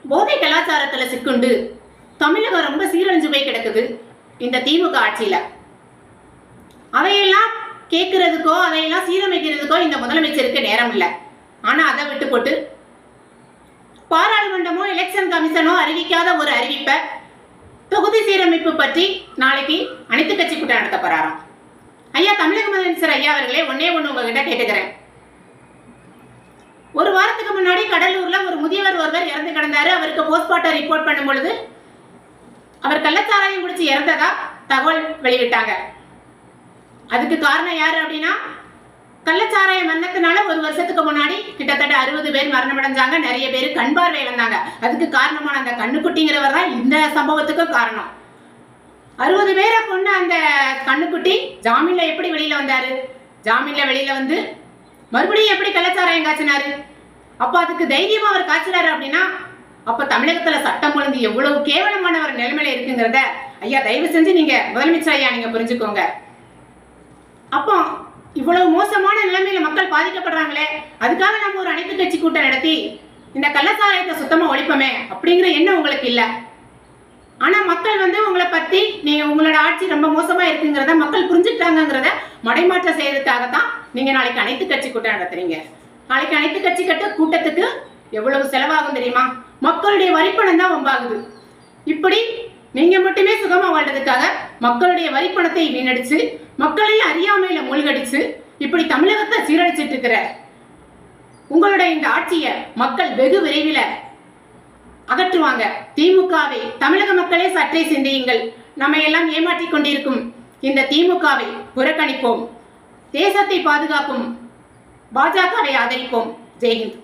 போதை கலாச்சாரத்துல சிக்குண்டு தமிழகம் ரொம்ப சீரழிஞ்சு போய் கிடக்குது இந்த திமுக ஆட்சியில. அதையெல்லாம் கேட்கறதுக்கோ அதையெல்லாம் சீரமைக்கிறதுக்கோ இந்த முதலமைச்சருக்கு நேரம் இல்லை. ஆனா அதை விட்டு போட்டு பாராளுமன்றமோ எலெக்ஷன் கமிஷனோ அறிவிக்காத ஒரு அறிவிப்பை தொகுதி சீரமைப்பு பற்றி நாளைக்கு அனைத்து கட்சி கூட்டம் நடத்த போறாராம். ஐயா, தமிழக முதலமைச்சர் ஐயா அவர்களே, ஒன்னே ஒன்று உங்ககிட்ட கேட்டுக்கிறேன். ஒரு வாரத்துக்கு முன்னாடி கடலூர்ல ஒரு முதியவர் ஒருவர் இறந்து கிடந்தாரு. அவருக்கு போஸ்ட்மார்ட்டம் ரிப்போர்ட் பண்ணும் பொழுது அவர் கள்ளச்சாராயம் குடிச்சு இறந்ததா தகவல் வெளியிட்டாங்க. அதுக்கு காரணம் யாரு அப்படின்னா, கள்ளச்சாராயம் மரணத்தினால ஒரு வருஷத்துக்கு முன்னாடி கிட்டத்தட்ட 60 பேர் மரணமடைஞ்சாங்க. நிறைய பேர் கண் பார்வை இழந்தாங்க. அதுக்கு காரணமான அந்த கண்ணுக்குட்டிங்கிறவர் தான் இந்த சம்பவத்துக்கும் காரணம். 60 பேரை கொண்ட அந்த கண்ணுக்குட்டி ஜாமீன்ல எப்படி வெளியில வந்தாரு? ஜாமீன்ல வெளியில வந்து மறுபடியும் எப்படி கள்ளச்சாராயம் காய்ச்சினாரு? அப்ப அதுக்கு தைரியமா அவர் காய்ச்சினாரு அப்படின்னா, அப்ப தமிழகத்துல சட்டம் ஒழுங்கு எவ்வளவு கேவலமான ஒரு நிலைமையில இருக்குங்கிறத ஐயா தயவு செஞ்சு நீங்க முதலமைச்சர் ஐயா நீங்க புரிஞ்சுக்கோங்க. அப்போ இவ்வளவு மோசமான நிலைமையில மக்கள் பாதிக்கப்படுறாங்களே, அதுக்காக நம்ம ஒரு அனைத்து கட்சி கூட்டம் நடத்தி இந்த கள்ளச்சாராயத்தை சுத்தமா ஒழிப்போமே அப்படிங்கிற எண்ணம் உங்களுக்கு இல்லை. ஆனா மக்கள் வந்து உங்களை பத்தி நீங்க உங்களோட ஆட்சி ரொம்ப மோசமா இருக்குங்கிறத மக்கள் புரிஞ்சுக்கிட்டாங்கிறத மடைமாற்றம் செய்யறதுக்காகத்தான் நீங்க நாளைக்கு அனைத்து கட்சி கூட்டம் நடத்துறீங்க. நாளைக்கு அனைத்து கட்சி கூட்டத்துக்கு எவ்வளவு செலவாகும் தெரியுமா? மக்களுடைய வரிப்பணம் தான் வம்பாகுது. இப்படி நீங்க மட்டுமே சுகமா வாழ்றதுக்காக மக்களுடைய வரிப்பணத்தை வீணடிச்சு மக்களையும் அறியாமையில மூழ்கடிச்சு இப்படி தமிழகத்தை சீரழிச்சிட்டு இருக்கிற உங்களுடைய இந்த ஆட்சியை மக்கள் வெகு விரைவில் அகற்றுவாங்க. திமுகவை தமிழக மக்களே சற்றே சிந்தியுங்கள். நம்ம எல்லாம் ஏமாற்றிக் கொண்டிருக்கும் இந்த திமுகவை புறக்கணிப்போம். தேசத்தை பாதுகாப்போம். பாஜகவை ஆதரிப்போம். ஜெய்ஹிந்த்.